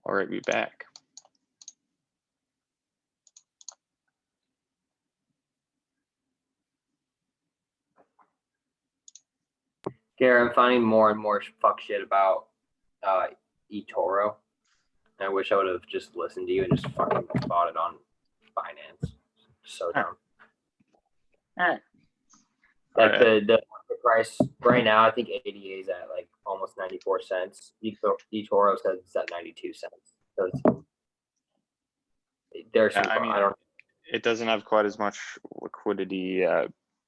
All right, be back. Gary, I'm finding more and more fuck shit about eToro. I wish I would have just listened to you and just fucking bought it on Binance. So dumb. All right. Like the price right now, I think ADA is at like almost 94 cents. eToro says it's at 92 cents. So there's some, I mean, I don't. It doesn't have quite as much liquidity.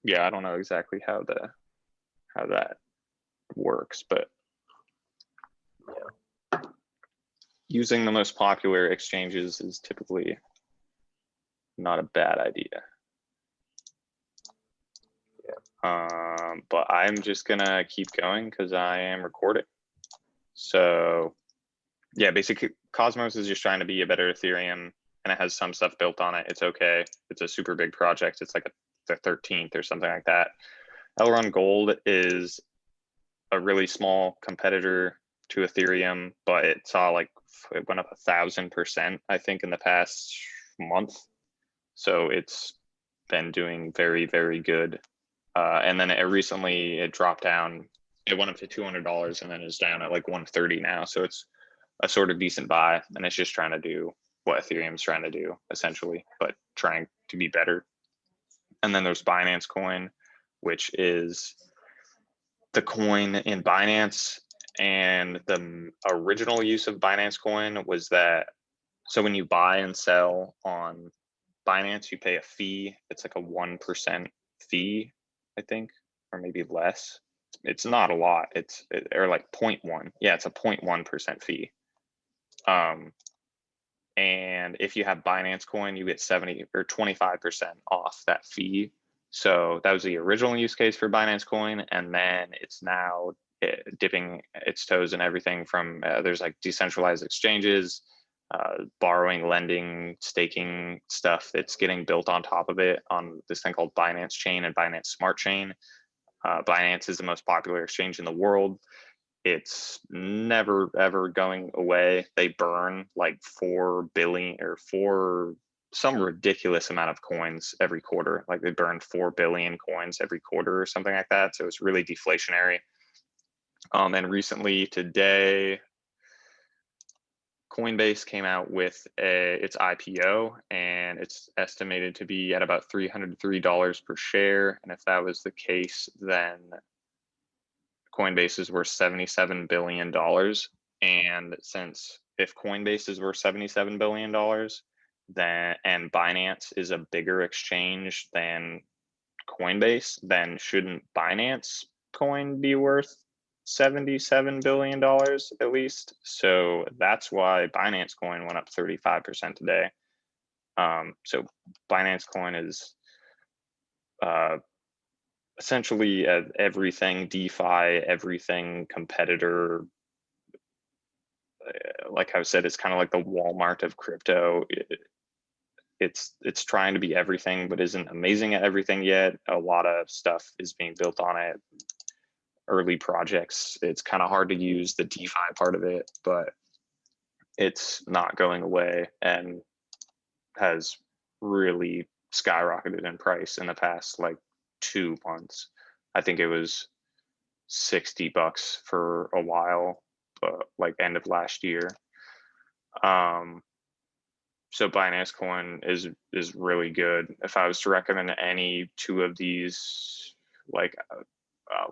Yeah, I don't know exactly how that works, but Yeah. Using the most popular exchanges is typically not a bad idea. Yeah. But I'm just gonna keep going because I am recording. So yeah, basically Cosmos is just trying to be a better Ethereum, and it has some stuff built on it. It's okay. It's a super big project. It's like the 13th or something like that. Elrond Gold is a really small competitor to Ethereum, but it saw like it went up 1,000%, I think, in the past month. So it's been doing very, very good. And then it dropped down. It went up to $200 and then is down at like 130 now. So it's a sort of decent buy, and it's just trying to do what Ethereum's trying to do essentially, but trying to be better. And then there's Binance Coin, which is the coin in Binance. And the original use of Binance Coin was that, so when you buy and sell on Binance, you pay a fee. It's like a 1% fee, I think, or maybe less. It's not a lot. Or like 0.1. Yeah, it's a 0.1% fee. And if you have Binance Coin, you get 70 or 25% off that fee. So that was the original use case for Binance Coin, and then it's now dipping its toes in everything from there's like decentralized exchanges, borrowing, lending, staking stuff that's getting built on top of it on this thing called Binance Chain and Binance Smart Chain. Binance is the most popular exchange in the world. It's never ever going away. They burn like 4 billion or some ridiculous amount of coins every quarter. Like they burn 4 billion coins every quarter or something like that. So it's really deflationary. And recently today, Coinbase came out with its IPO, and it's estimated to be at about $303 per share. And if that was the case, then Coinbase is worth $77 billion. And since if Coinbase is worth $77 billion, then and Binance is a bigger exchange than Coinbase, then shouldn't Binance Coin be worth $77 billion at least? So that's why Binance Coin went up 35% today. So Binance Coin is essentially everything DeFi, everything competitor. Like I said, it's kind of like the Walmart of crypto. It's trying to be everything, but isn't amazing at everything yet. A lot of stuff is being built on it. Early projects, it's kind of hard to use the DeFi part of it, but it's not going away and has really skyrocketed in price in the past like 2 months. I think it was $60 for a while, but like end of last year. So Binance Coin is really good. If I was to recommend any two of these, like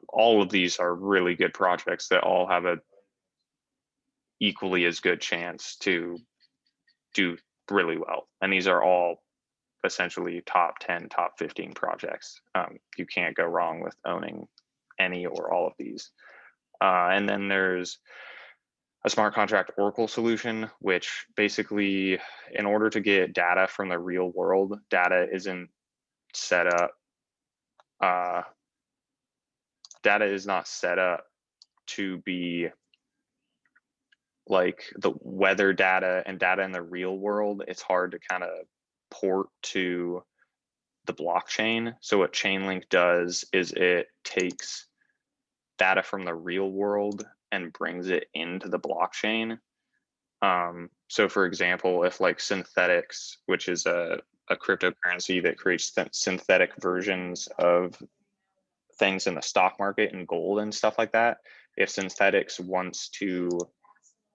all of these are really good projects that all have a equally as good chance to do really well. And these are all essentially top 10, top 15 projects. You can't go wrong with owning any or all of these. And then there's a smart contract Oracle solution, which basically, in order to get data from the real world, data isn't set up. Data is not set up to be like the weather data and data in the real world. It's hard to kind of port to the blockchain. So what Chainlink does is it takes data from the real world and brings it into the blockchain. So for example, if like Synthetics, which is a cryptocurrency that creates synthetic versions of things in the stock market and gold and stuff like that, if Synthetics wants to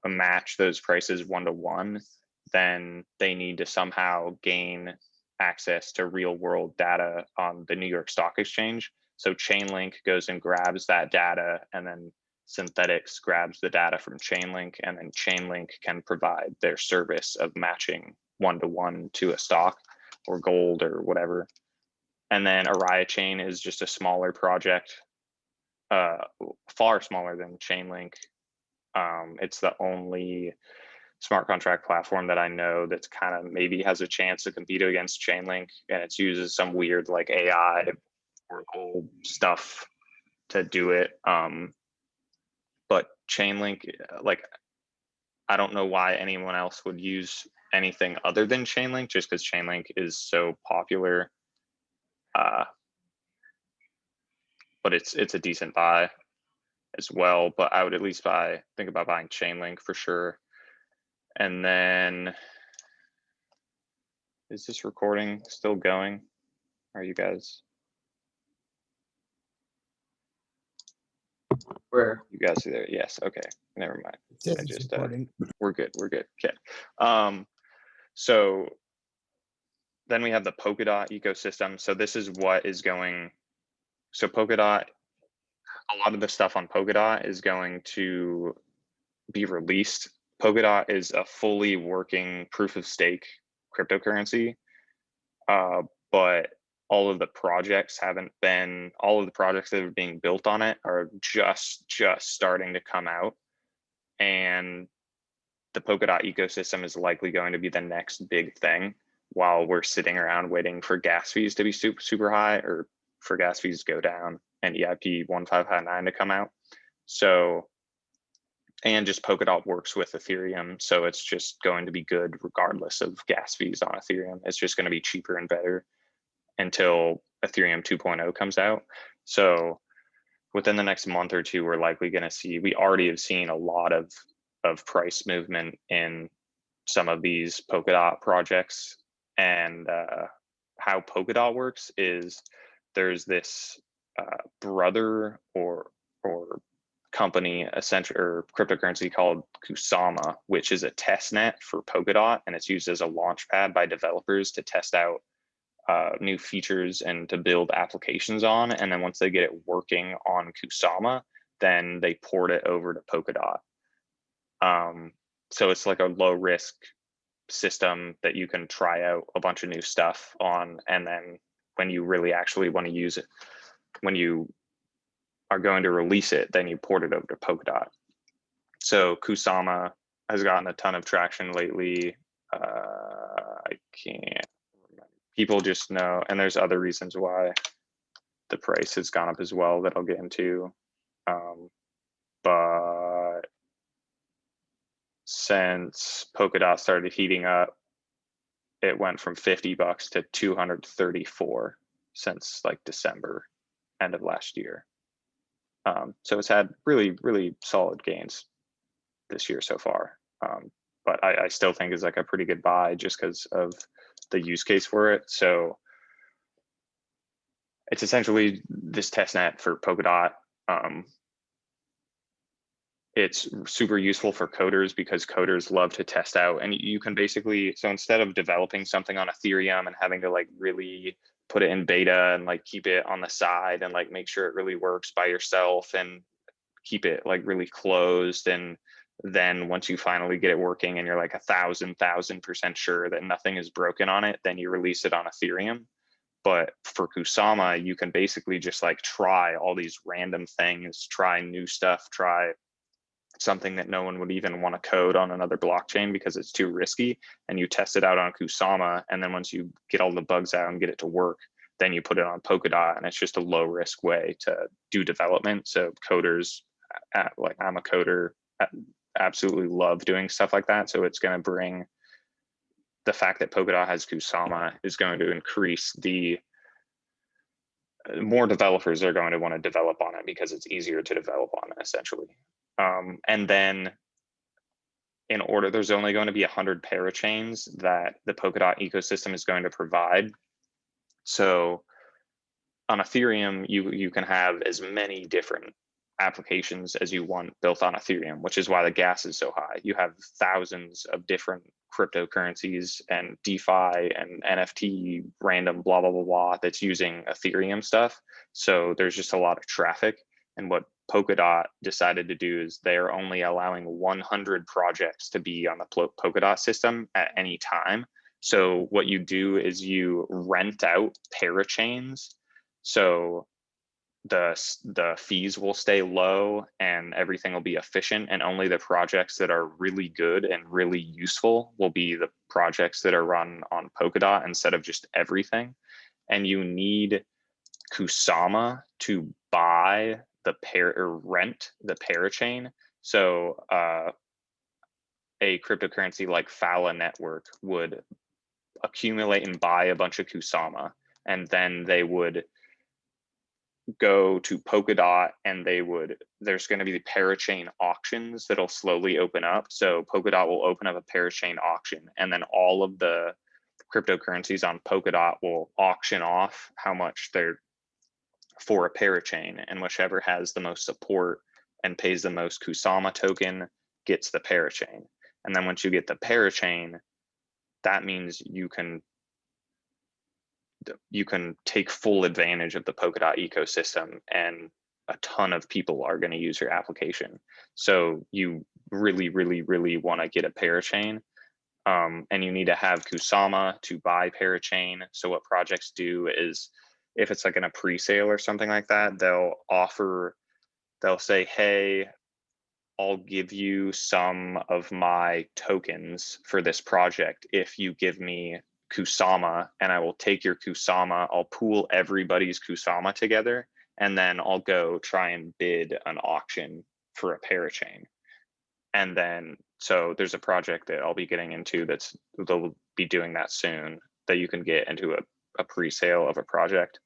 match those prices 1-to-1, then they need to somehow gain access to real world data on the New York Stock Exchange. So Chainlink goes and grabs that data, and then Synthetics grabs the data from Chainlink, and then Chainlink can provide their service of matching 1-to-1 to a stock or gold or whatever. And then Araya Chain is just a smaller project, far smaller than Chainlink. It's the only smart contract platform that I know that's kind of maybe has a chance to compete against Chainlink, and it uses some weird like AI or old stuff to do it. But Chainlink, like, I don't know why anyone else would use anything other than Chainlink, just because Chainlink is so popular. But it's a decent buy as well. But I would at least think about buying Chainlink for sure. And then, is this recording still going? Are you guys? Where? You guys are there? Yes. Okay. Never mind. It says I it's just recording. we're good. We're good. Okay. So then we have the Polkadot ecosystem. So this is what is going. So Polkadot, a lot of the stuff on Polkadot is going to be released. Polkadot is a fully working proof of stake cryptocurrency, but all of the projects all of the projects that are being built on it are just starting to come out. And the Polkadot ecosystem is likely going to be the next big thing while we're sitting around waiting for gas fees to be super high, or for gas fees to go down, and EIP 1559 to come out. So, and just Polkadot works with Ethereum, so it's just going to be good regardless of gas fees on Ethereum. It's just going to be cheaper and better until Ethereum 2.0 comes out. So within the next month or two, we're likely going to see, we already have seen a lot of price movement in some of these Polkadot projects. And how Polkadot works is there's this brother or company, essentially, or cryptocurrency called Kusama, which is a test net for Polkadot, and it's used as a launch pad by developers to test out new features and to build applications on. And then once they get it working on Kusama, then they port it over to Polkadot. So it's like a low risk system that you can try out a bunch of new stuff on. And then when you really actually want to use it, when you are going to release it, then you port it over to Polkadot. So Kusama has gotten a ton of traction lately. I can't remember. People just know, and there's other reasons why the price has gone up as well that I'll get into. But since Polkadot started heating up, it went from $50 to 234 since like December, end of last year. So it's had really solid gains this year so far. But I still think is like a pretty good buy just because of the use case for it. So it's essentially this testnet for Polkadot. It's super useful for coders because coders love to test out, and you can basically, so instead of developing something on Ethereum and having to like really put it in beta and like keep it on the side and like make sure it really works by yourself and keep it like really closed, and then once you finally get it working and you're like 1,000% sure that nothing is broken on it, then you release it on Ethereum. But for Kusama, you can basically just like try all these random things, try new stuff, try something that no one would even want to code on another blockchain because it's too risky, and you test it out on Kusama, and then once you get all the bugs out and get it to work, then you put it on Polkadot, and it's just a low risk way to do development. So coders, like I'm a coder, absolutely love doing stuff like that. So it's going to bring, the fact that Polkadot has Kusama is going to increase the more developers are going to want to develop on it because it's easier to develop on it essentially. And then in order, there's only going to be 100 parachains that the Polkadot ecosystem is going to provide. So on Ethereum, you can have as many different applications as you want built on Ethereum, which is why the gas is so high. You have thousands of different cryptocurrencies and DeFi and NFT random blah, blah, blah, blah that's using Ethereum stuff. So there's just a lot of traffic. And what Polkadot decided to do is they're only allowing 100 projects to be on the Polkadot system at any time. So what you do is you rent out parachains. So the fees will stay low and everything will be efficient, and only the projects that are really good and really useful will be the projects that are run on Polkadot instead of just everything. And you need Kusama to buy the or rent the parachain. So a cryptocurrency like Fallo Network would accumulate and buy a bunch of Kusama, and then they would go to Polkadot and there's going to be the parachain auctions that'll slowly open up. So Polkadot will open up a parachain auction, and then all of the cryptocurrencies on Polkadot will auction off how much they're for a parachain, and whichever has the most support and pays the most Kusama token gets the parachain. And then once you get the parachain, that means you can take full advantage of the Polkadot ecosystem, and a ton of people are going to use your application. So you really, really, really want to get a parachain, and you need to have Kusama to buy parachain. So what projects do is, if it's like in a pre-sale or something like that, they'll say, hey, I'll give you some of my tokens for this project if you give me Kusama, and I will take your Kusama, I'll pool everybody's Kusama together, and then I'll go try and bid an auction for a parachain. And then, so there's a project that I'll be getting into they'll be doing that soon, that you can get into a pre-sale of a project.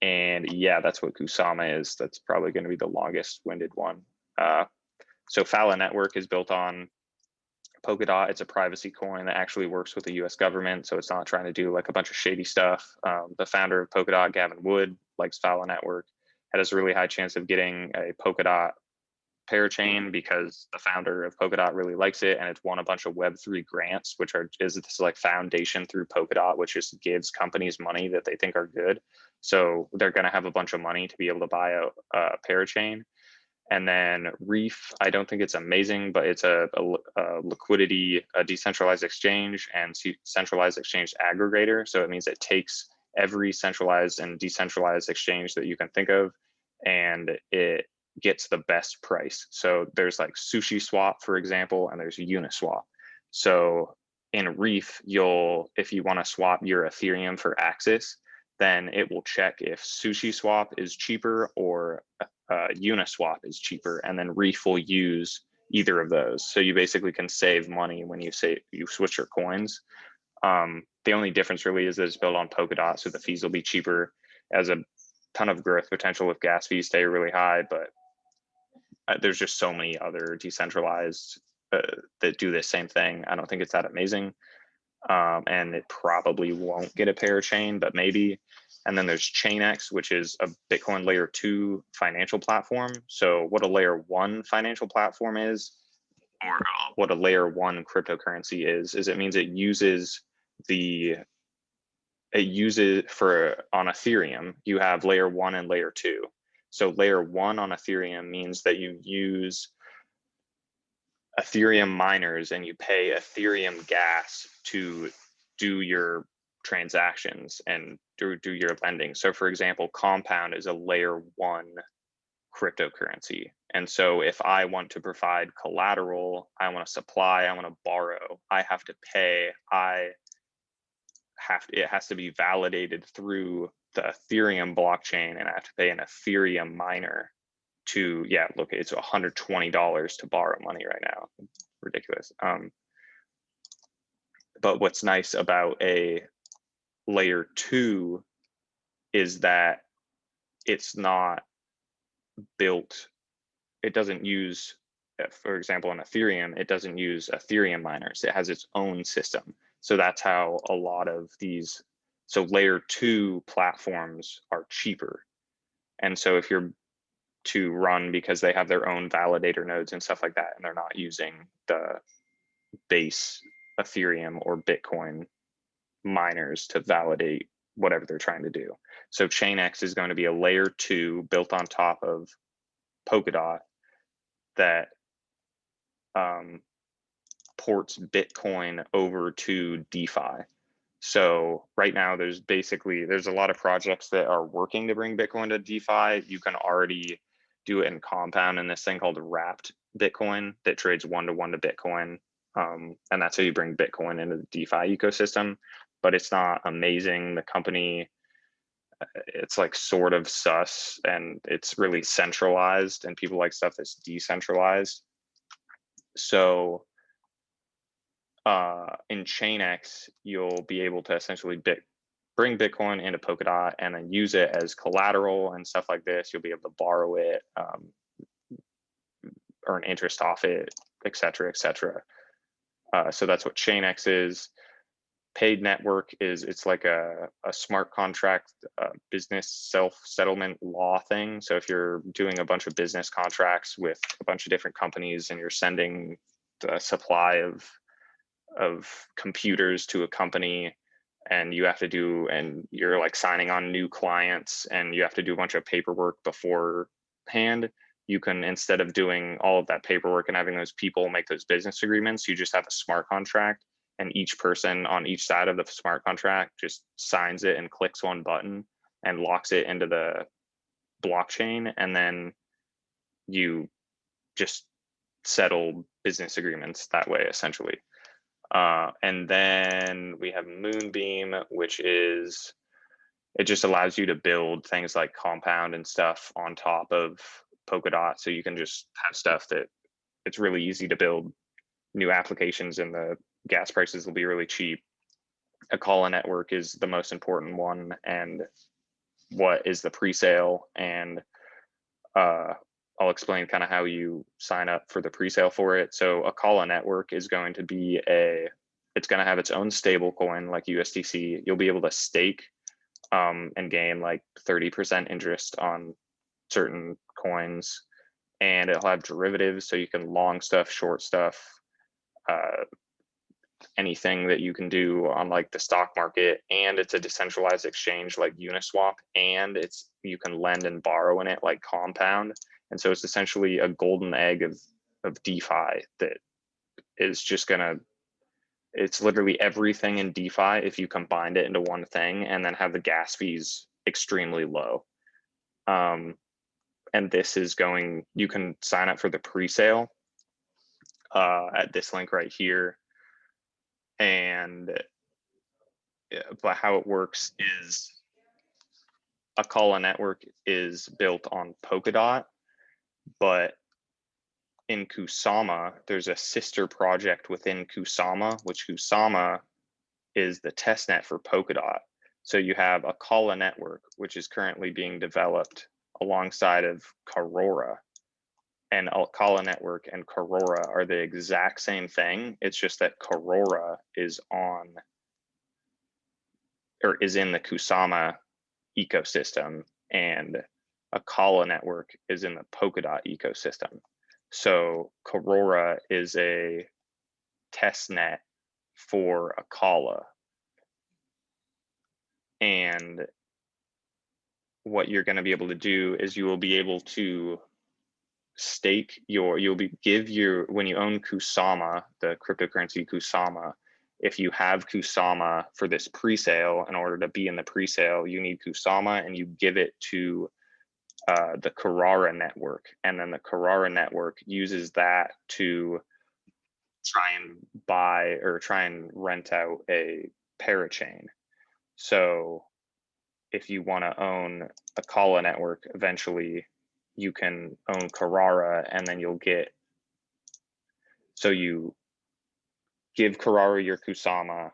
And yeah, that's what Kusama is. That's probably going to be the longest winded one. So Fallo Network is built on Polkadot. It's a privacy coin that actually works with the US government. So it's not trying to do like a bunch of shady stuff. The founder of Polkadot, Gavin Wood, likes Fallo Network. It has a really high chance of getting a Polkadot parachain because the founder of Polkadot really likes it, and it's won a bunch of Web3 grants, which is this like foundation through Polkadot, which just gives companies money that they think are good. So they're going to have a bunch of money to be able to buy a parachain. And then Reef, I don't think it's amazing, but it's a liquidity, a decentralized exchange and centralized exchange aggregator. So it means it takes every centralized and decentralized exchange that you can think of, and it gets the best price. So there's like Sushi Swap, for example, and there's Uniswap. So in Reef, if you want to swap your Ethereum for Axis, then it will check if Sushi Swap is cheaper or Uniswap is cheaper, and then Reef will use either of those. So you basically can save money when you switch your coins. The only difference really is that it's built on Polkadot, so the fees will be cheaper. As a ton of growth potential if gas fees stay really high, but there's just so many other decentralized that do the same thing. I don't think it's that amazing. And it probably won't get a parachain, but maybe. And then there's ChainX, which is a Bitcoin layer 2 financial platform. So what a layer 1 financial platform is, or what a layer 1 cryptocurrency is it means it uses on Ethereum, you have layer 1 and layer 2. So layer 1 on Ethereum means that you use Ethereum miners and you pay Ethereum gas to do your transactions and do your lending. So for example, Compound is a layer 1 cryptocurrency. And so if I want to provide collateral, I want to supply, I want to borrow, I have to pay, it has to be validated through the Ethereum blockchain, and I have to pay an Ethereum miner to, look, it's $120 to borrow money right now. Ridiculous. But what's nice about a layer 2 is that it's not built, it doesn't use for example, in Ethereum, it doesn't use Ethereum miners. It has its own system. So that's how a lot of these, so layer 2 platforms are cheaper. And so if you're to run because they have their own validator nodes and stuff like that, and they're not using the base Ethereum or Bitcoin miners to validate whatever they're trying to do. So ChainX is going to be a layer 2 built on top of Polkadot that ports Bitcoin over to DeFi. So right now there's a lot of projects that are working to bring Bitcoin to DeFi. You can already do it in Compound in this thing called wrapped Bitcoin that trades 1-to-1 to Bitcoin. And that's how you bring Bitcoin into the DeFi ecosystem, but it's not amazing. The company, it's like sort of sus, and it's really centralized, and people like stuff that's decentralized. So in ChainX, you'll be able to essentially bring Bitcoin into Polkadot and then use it as collateral and stuff like this. You'll be able to borrow it, earn interest off it, et cetera, et cetera. So that's what ChainX is. Paid network it's like a smart contract business self-settlement law thing. So if you're doing a bunch of business contracts with a bunch of different companies and you're sending the supply of computers to a company, and you're like signing on new clients and you have to do a bunch of paperwork beforehand, you can, instead of doing all of that paperwork and having those people make those business agreements, you just have a smart contract, and each person on each side of the smart contract just signs it and clicks one button and locks it into the blockchain, and then you just settle business agreements that way, essentially. And then we have Moonbeam, which is, it just allows you to build things like Compound and stuff on top of Polkadot. So you can just have stuff that it's really easy to build new applications, and the gas prices will be really cheap. Akala Network is the most important one, and what is the pre-sale, and I'll explain kind of how you sign up for the pre-sale for it. So Akala Network is going to be it's going to have its own stable coin like USDC. You'll be able to stake and gain like 30% interest on certain coins, and it'll have derivatives, so you can long stuff, short stuff, anything that you can do on like the stock market. And it's a decentralized exchange like Uniswap, and you can lend and borrow in it like Compound. And so it's essentially a golden egg of DeFi that is just it's literally everything in DeFi if you combined it into one thing, and then have the gas fees extremely low. And this is you can sign up for the pre-sale at this link right here. But how it works is Akala Network is built on Polkadot, but in Kusama, there's a sister project within Kusama, which Kusama is the testnet for Polkadot. So you have Akala Network, which is currently being developed alongside of Karora. And Akala Network and Karora are the exact same thing. It's just that Karora is in the Kusama ecosystem, and Akala Network is in the Polkadot ecosystem. So Karora is a test net for Akala. And what you're going to be able to do is you will be able to stake when you own Kusama, the cryptocurrency Kusama, if you have Kusama for this pre-sale, in order to be in the pre-sale, you need Kusama, and you give it to the Karora network. And then the Karora network uses that to try and rent out a parachain. So if you want to own Akala Network, eventually you can own Karora, and then you give Karora your Kusama,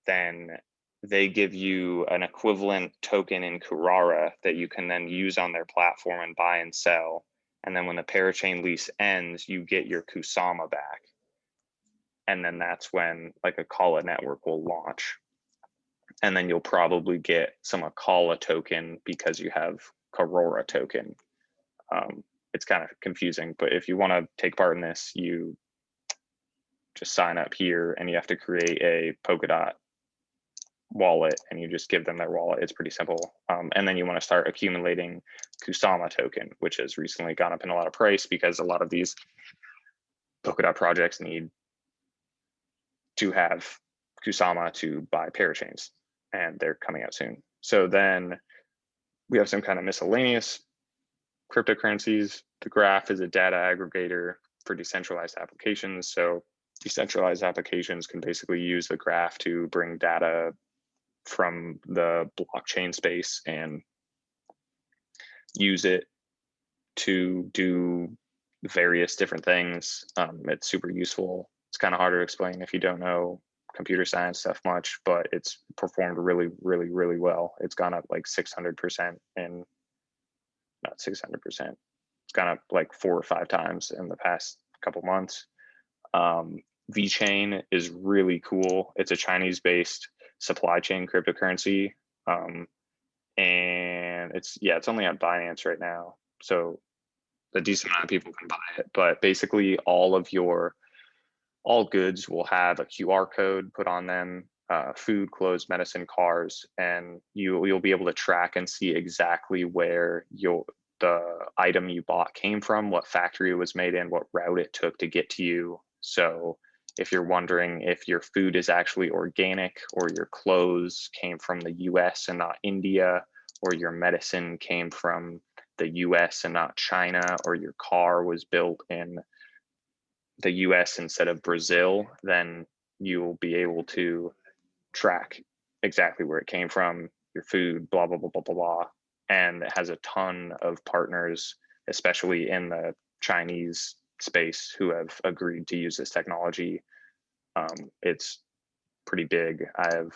then they give you an equivalent token in Karora that you can then use on their platform and buy and sell. And then when the parachain lease ends, you get your Kusama back. And then that's when like Akala Network will launch. And then you'll probably get some Akala token because you have Karora token. It's kind of confusing, but if you want to take part in this, you just sign up here and you have to create a Polkadot wallet and you just give them their wallet. It's pretty simple. And then you want to start accumulating Kusama token, which has recently gone up in a lot of price because a lot of these Polkadot projects need to have Kusama to buy parachains, and they're coming out soon. So then we have some kind of miscellaneous cryptocurrencies. The graph is a data aggregator for decentralized applications. So decentralized applications can basically use the graph to bring data from the blockchain space and use it to do various different things. It's super useful. It's kind of hard to explain if you don't know computer science stuff much, but it's performed really, really, really well. It's gone up like 600% in, not 600%. It's gone up like 4 or 5 times in the past couple months. VeChain is really cool. It's a Chinese-based supply chain cryptocurrency. And it's only on Binance right now. So a decent amount of people can buy it, but basically all goods will have a QR code put on them, food, clothes, medicine, cars, and you'll be able to track and see exactly where the item you bought came from, what factory it was made in, what route it took to get to you. So if you're wondering if your food is actually organic or your clothes came from the US and not India, or your medicine came from the US and not China, or your car was built in the US instead of Brazil, then you'll be able to track exactly where it came from, your food, blah, blah, blah, blah, blah, blah. And it has a ton of partners, especially in the Chinese space, who have agreed to use this technology. It's pretty big. I have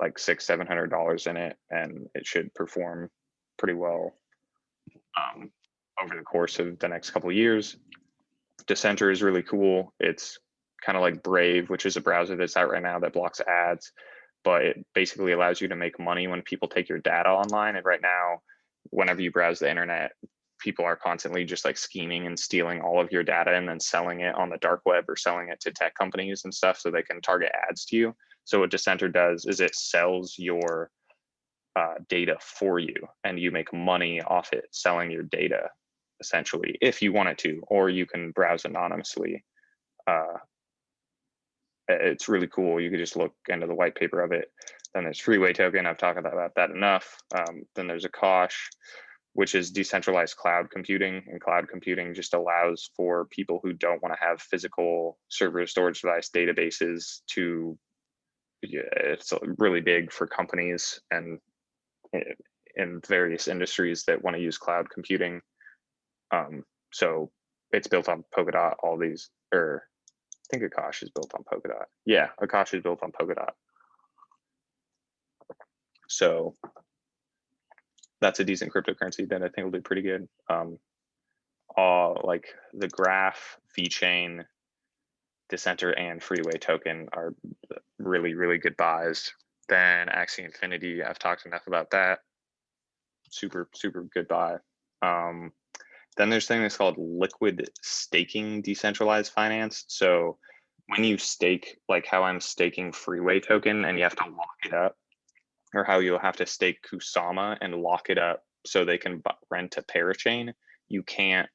like $600-700 in it, and it should perform pretty well over the course of the next couple of years. Dissenter is really cool. It's kind of like Brave, which is a browser that's out right now that blocks ads, but it basically allows you to make money when people take your data online. And right now, whenever you browse the internet, people are constantly just like scheming and stealing all of your data and then selling it on the dark web or selling it to tech companies and stuff so they can target ads to you. So what Dissenter does is it sells your data for you, and you make money off it selling your data, essentially, if you want it to, or you can browse anonymously. It's really cool. You could just look into the white paper of it. Then there's Freeway Token. I've talked about that enough. Then there's Akash, which is decentralized cloud computing. And cloud computing just allows for people who don't want to have physical server storage device databases to, it's really big for companies and in various industries that want to use cloud computing. So it's built on Polkadot, all these, or I think Akash is built on Polkadot. Yeah, Akash is built on Polkadot. So that's a decent cryptocurrency that I think will do pretty good. Like the Graph, VeChain, Dissenter, and Freeway Token are really, really good buys. Then Axie Infinity, I've talked enough about that. Super, super good buy. Then there's things called liquid staking decentralized finance. So when you stake, like how I'm staking Freeway Token and you have to lock it up, or how you'll have to stake Kusama and lock it up so they can rent a parachain, you can't,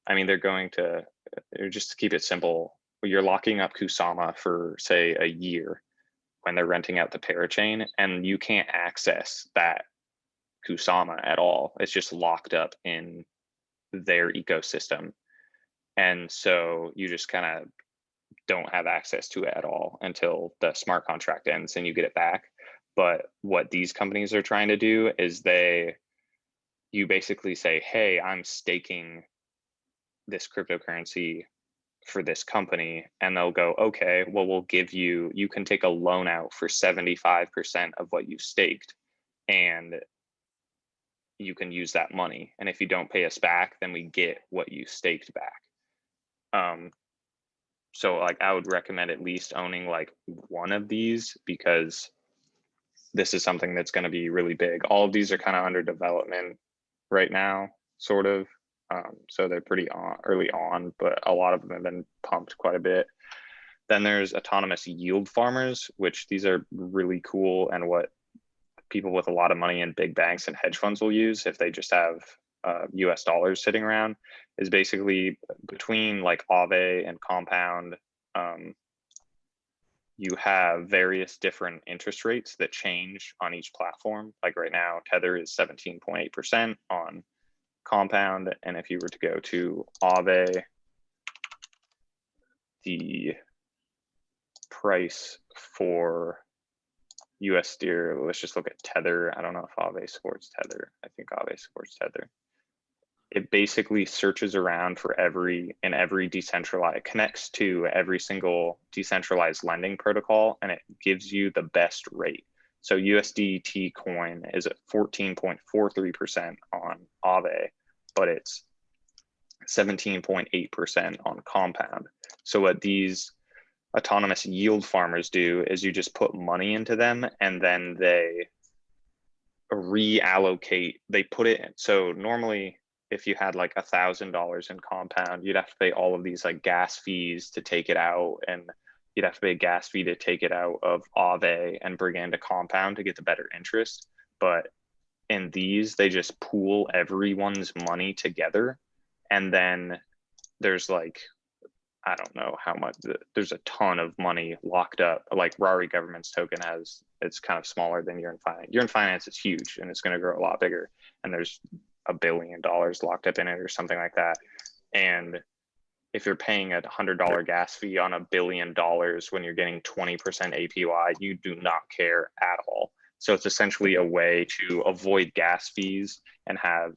I mean, they're going to, just to keep it simple, you're locking up Kusama for say a year when they're renting out the parachain, and you can't access that Kusama at all. It's just locked up in their ecosystem. And so you just kind of don't have access to it at all until the smart contract ends and you get it back. But what these companies are trying to do is you basically say, hey, I'm staking this cryptocurrency for this company, and they'll go, okay, well, we'll give you can take a loan out for 75% of what you staked, and you can use that money. And if you don't pay us back, then we get what you staked back. So like I would recommend at least owning like one of these, because this is something that's going to be really big. All of these are kind of under development right now, sort of. So they're pretty early on, but a lot of them have been pumped quite a bit. Then there's autonomous yield farmers, which these are really cool, and what people with a lot of money in big banks and hedge funds will use if they just have US dollars sitting around, is basically between like Aave and Compound. You have various different interest rates that change on each platform. Like right now, Tether is 17.8% on Compound. And if you were to go to Aave, the price for USD, let's just look at Tether. I don't know if Aave supports Tether. I think Aave supports Tether. It basically searches around for every decentralized, connects to every single decentralized lending protocol, and it gives you the best rate. So USDT coin is at 14.43% on Aave, but it's 17.8% on Compound. So what these autonomous yield farmers do is you just put money into them, and then they reallocate, they put it in. So normally if you had like $1,000 in Compound, you'd have to pay all of these like gas fees to take it out, and you'd have to pay a gas fee to take it out of Aave and bring it into Compound to get the better interest. But in these, they just pool everyone's money together, and then there's like, I don't know how much, there's a ton of money locked up. Like Rari government's token has, it's kind of smaller than Yearn Finance. Yearn Finance is huge and it's going to grow a lot bigger, and there's $1 billion locked up in it or something like that. And if you're paying a $100 gas fee on $1 billion when you're getting 20% APY, you do not care at all. So it's essentially a way to avoid gas fees and have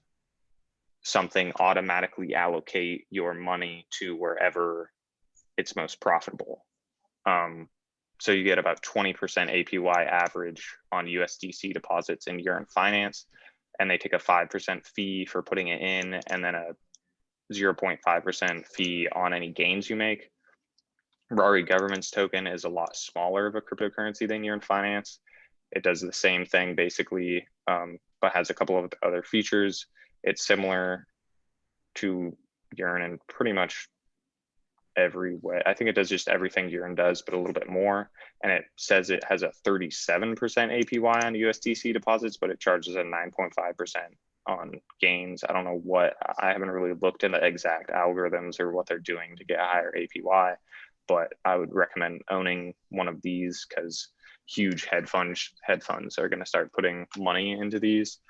something automatically allocate your money to wherever it's most profitable. So you get about 20% APY average on USDC deposits in Yearn Finance, and they take a 5% fee for putting it in, and then a 0.5% fee on any gains you make. Rari government's token is a lot smaller of a cryptocurrency than Yearn Finance. It does the same thing basically, but has a couple of other features. It's similar to Yearn in pretty much every way. I think it does just everything Yearn does, but a little bit more. And it says it has a 37% APY on USDC deposits, but it charges a 9.5% on gains. I don't know what, I haven't really looked into exact algorithms or what they're doing to get a higher APY, but I would recommend owning one of these because huge hedge funds are going to start putting money into these.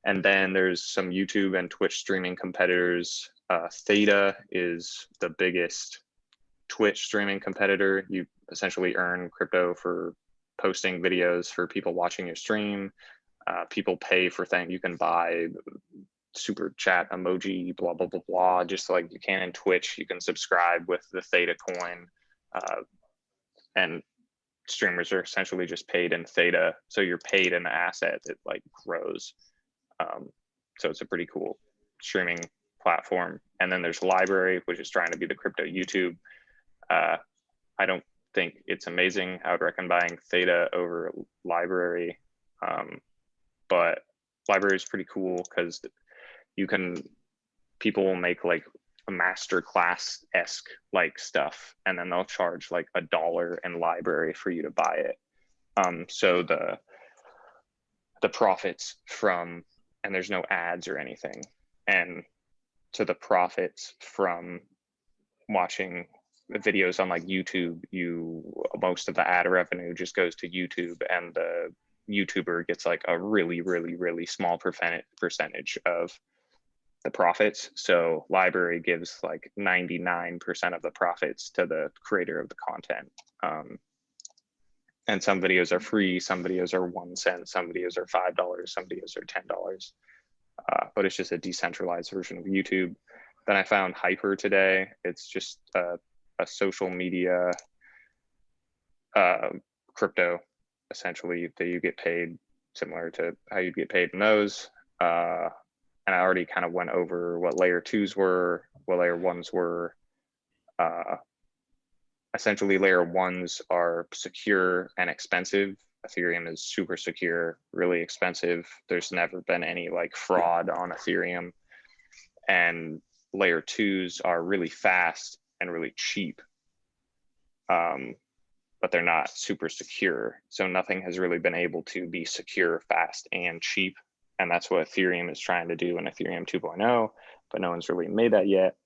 And then there's some YouTube and Twitch streaming competitors. Theta is the biggest Twitch streaming competitor. You essentially earn crypto for posting videos for people watching your stream. People pay for things. You can buy super chat emoji, blah, blah, blah, blah, just like you can in Twitch. You can subscribe with the Theta coin. And streamers are essentially just paid in Theta. So you're paid in the asset that like grows. So it's a pretty cool streaming platform. And then there's Library, which is trying to be the crypto YouTube. I don't think it's amazing. I would recommend buying Theta over Library. But Library is pretty cool because people will make like a master class-esque like stuff, and then they'll charge like $1 in Library for you to buy it. So the profits from, and there's no ads or anything. And so the profits from watching videos on like YouTube, most of the ad revenue just goes to YouTube, and the YouTuber gets like a really, really, really small percentage of the profits. So Library gives like 99% of the profits to the creator of the content. And some videos are free, some videos are 1 cent, some videos are $5, some videos are $10. But it's just a decentralized version of YouTube. Then I found Hyper today. It's just a social media crypto, essentially, that you get paid similar to how you'd get paid in those. And I already kind of went over what layer 2s were, what layer 1s were. Essentially, layer 1s are secure and expensive. Ethereum is super secure, really expensive. There's never been any like fraud on Ethereum. And layer 2s are really fast and really cheap. But they're not super secure. So nothing has really been able to be secure, fast, and cheap. And that's what Ethereum is trying to do in Ethereum 2.0, but no one's really made that yet.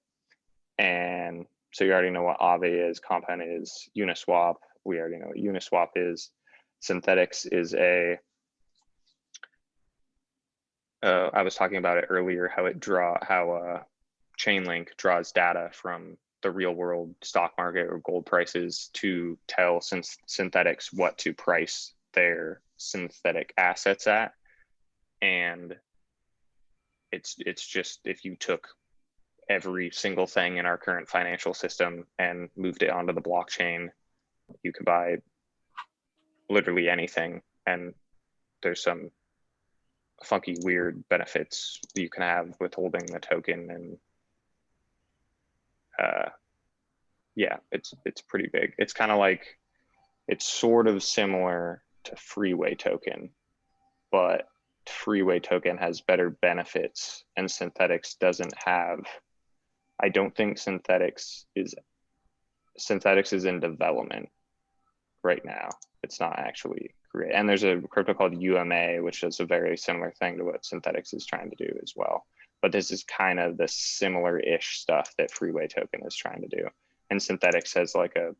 And so you already know what Aave is, Compound is, Uniswap. We already know what Uniswap is. Synthetics is I was talking about it earlier, how Chainlink draws data from the real world stock market or gold prices to tell synthetics what to price their synthetic assets at. And it's just, if you took every single thing in our current financial system and moved it onto the blockchain, you could buy literally anything. And there's some funky, weird benefits you can have with holding the token. And yeah, it's pretty big. It's kind of like, it's sort of similar to Freeway token, but Freeway token has better benefits and Synthetics doesn't have. I don't think Synthetics is in development right now. It's not actually great. And there's a crypto called UMA, which is a very similar thing to what Synthetics is trying to do as well. But this is kind of the similar-ish stuff that Freeway token is trying to do. And Synthetics has like a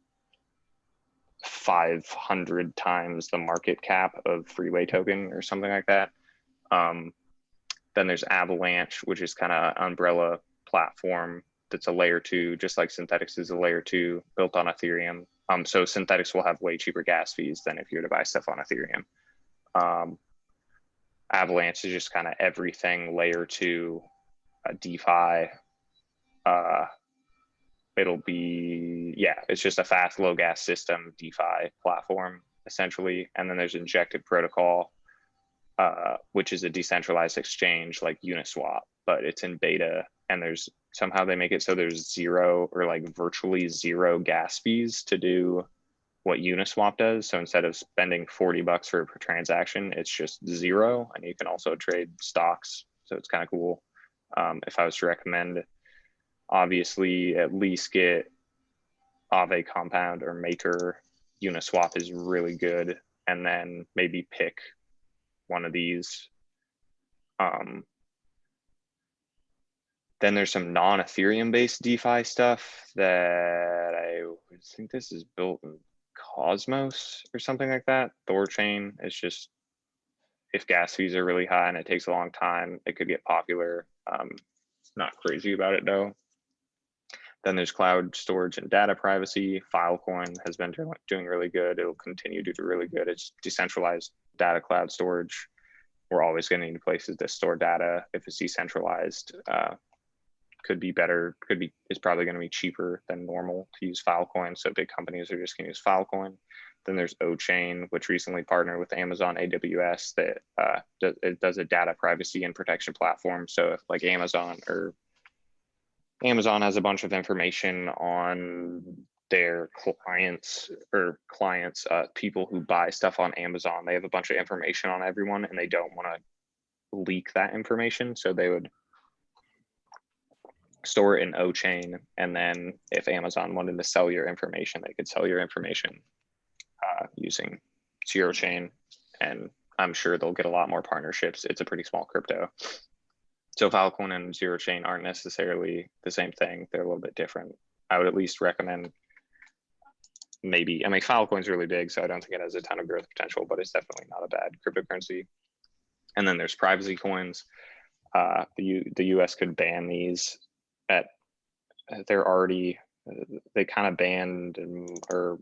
500 times the market cap of Freeway token or something like that. Then there's Avalanche, which is kind of umbrella platform that's a layer 2, just like Synthetics is a layer 2 built on Ethereum. So Synthetics will have way cheaper gas fees than if you were to buy stuff on Ethereum. Avalanche is just kind of everything layer 2, DeFi. It'll be, yeah, it's just a fast, low gas system DeFi platform, essentially. And then there's Injected Protocol, which is a decentralized exchange like Uniswap, but it's in beta. And there's somehow they make it so there's zero or like virtually zero gas fees to do what Uniswap does. So instead of spending $40 per transaction, it's just zero. And you can also trade stocks. So it's kind of cool. If I was to recommend, obviously at least get Aave Compound or Maker. Uniswap is really good. And then maybe pick one of these. Then there's some non-Ethereum based DeFi stuff that I think this is built in Cosmos or something like that. Thorchain is just, if gas fees are really high and it takes a long time, it could get popular. Not crazy about it though. Then there's cloud storage and data privacy. Filecoin has been doing really good. It'll continue to do really good. It's decentralized data cloud storage. We're always going to need places to store data. If it's decentralized, could be better, it's probably going to be cheaper than normal to use Filecoin. So big companies are just going to use Filecoin. Then there's OChain, which recently partnered with Amazon AWS that it does a data privacy and protection platform. So if like Amazon has a bunch of information on their clients, people who buy stuff on Amazon, they have a bunch of information on everyone and they don't want to leak that information. So they would store it in OChain. And then if Amazon wanted to sell your information, they could sell your information using Zero Chain. And I'm sure they'll get a lot more partnerships. It's a pretty small crypto. So Filecoin and Zero Chain aren't necessarily the same thing. They're a little bit different. I would at least recommend Filecoin's really big, so I don't think it has a ton of growth potential, but it's definitely not a bad cryptocurrency. And then there's privacy coins. The US could ban these they kind of banned or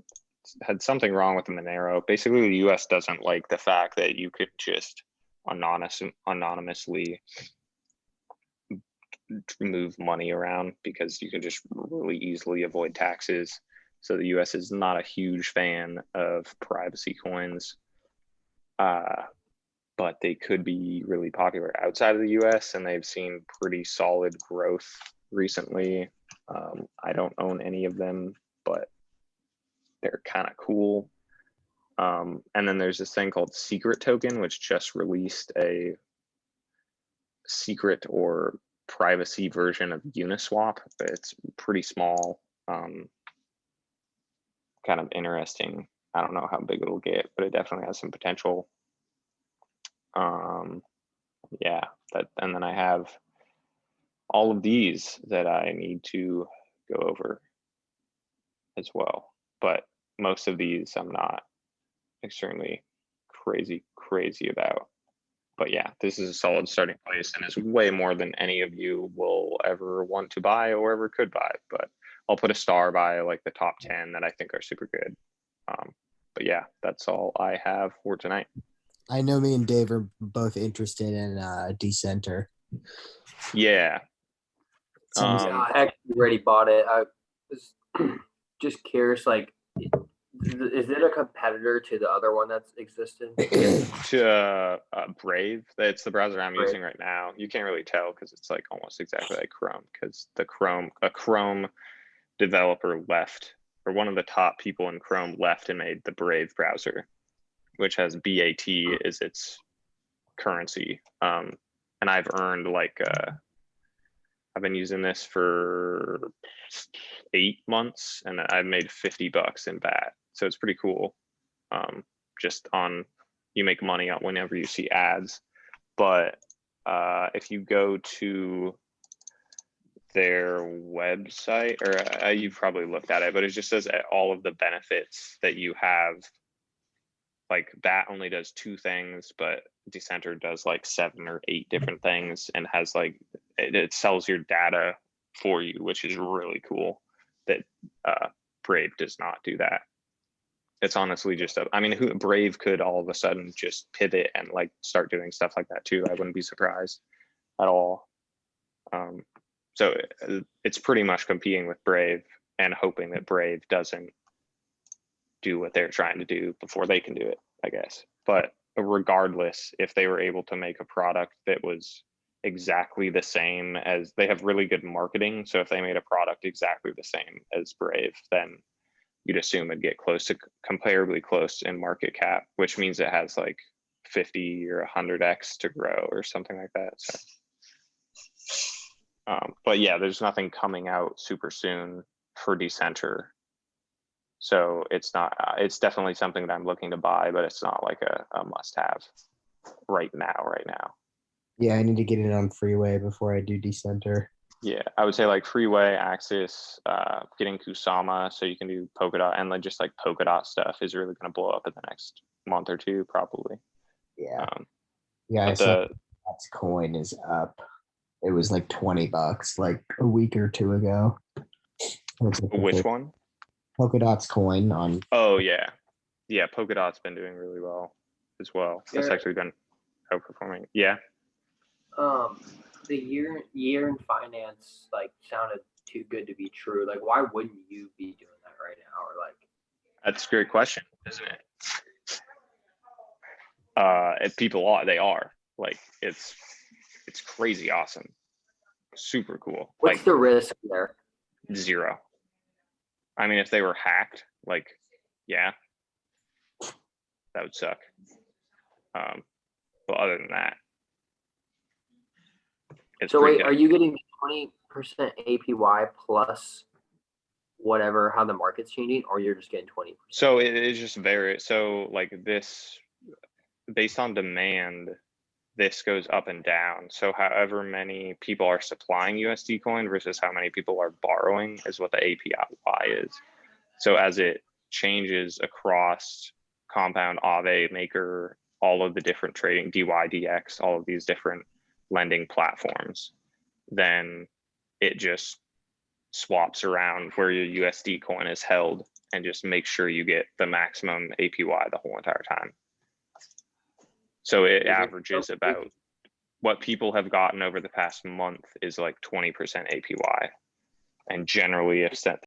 had something wrong with the Monero. Basically, the US doesn't like the fact that you could just anonymously move money around, because you can just really easily avoid taxes. So the US is not a huge fan of privacy coins. But but they could be really popular outside of the US, and they've seen pretty solid growth recently. I don't own any of them, but they're kind of cool. And then there's this thing called Secret Token, which just released a secret or privacy version of Uniswap. It's pretty small, kind of interesting. I don't know how big it'll get, but it definitely has some potential. Yeah, and then I have all of these that I need to go over as well. But most of these I'm not extremely crazy about. But yeah, this is a solid starting place, and it's way more than any of you will ever want to buy or ever could buy. But I'll put a star by like the top 10 that I think are super good. But yeah, that's all I have for tonight. I know me and Dave are both interested in Decenter. Yeah. I actually already bought it. I was just curious, like, is it a competitor to the other one that's existing? To Brave. It's the browser I'm Brave. using right now. You can't really tell because it's like almost exactly like Chrome, because a Chrome developer left, or one of the top people in Chrome left and made the Brave browser, which has BAT as its currency. And I've earned like I've been using this for 8 months, and I've made $50 in BAT. So it's pretty cool. Just on, you make money on whenever you see ads. But if you go to their website, or you've probably looked at it, but it just says all of the benefits that you have. Like BAT only does 2 things, but Decenter does like 7 or 8 different things, and has like, it sells your data for you, which is really cool. That Brave does not do that. It's honestly just Brave could all of a sudden just pivot and like start doing stuff like that too. I wouldn't be surprised at all. So it's pretty much competing with Brave and hoping that Brave doesn't do what they're trying to do before they can do it, I guess. But regardless, if they were able to make a product that was exactly the same as, they have really good marketing. So if they made a product exactly the same as Brave, then you'd assume it'd get close to, comparably close in market cap, which means it has like 50 or 100x to grow or something like that. So, but yeah, there's nothing coming out super soon for Decenter. So it's not, it's definitely something that I'm looking to buy, but it's not like a must have right now. Yeah, I need to get it on Freeway before I do Decenter. Yeah, I would say like Freeway, Axis, getting Kusama so you can do Polkadot, and like just like Polkadot stuff is really going to blow up in the next month or two, probably. Yeah. I saw Binance Coin is up. It was like $20 like a week or 2 ago. Which one? Polkadot's coin on. Oh yeah, Polkadot's been doing really well as well. That's actually been outperforming. Yeah. The year in finance like sounded too good to be true. Like, why wouldn't you be doing that right now? Or like, that's a great question, isn't it? They are like, it's crazy awesome, super cool. What's like the risk there? 0. I mean, if they were hacked, like, yeah, that would suck. But other than that, it's so wait, good. are you getting 20% APY plus whatever, how the market's changing, or you're just getting 20%? So it is just very, so like this, based on demand, this goes up and down. So however many people are supplying USD coin versus how many people are borrowing is what the APY is. So as it changes across Compound, Aave, Maker, all of the different trading, DYDX, all of these different lending platforms, then it just swaps around where your USD coin is held and just make sure you get the maximum APY the whole entire time. So it averages about, what people have gotten over the past month is like 20% APY. And generally, if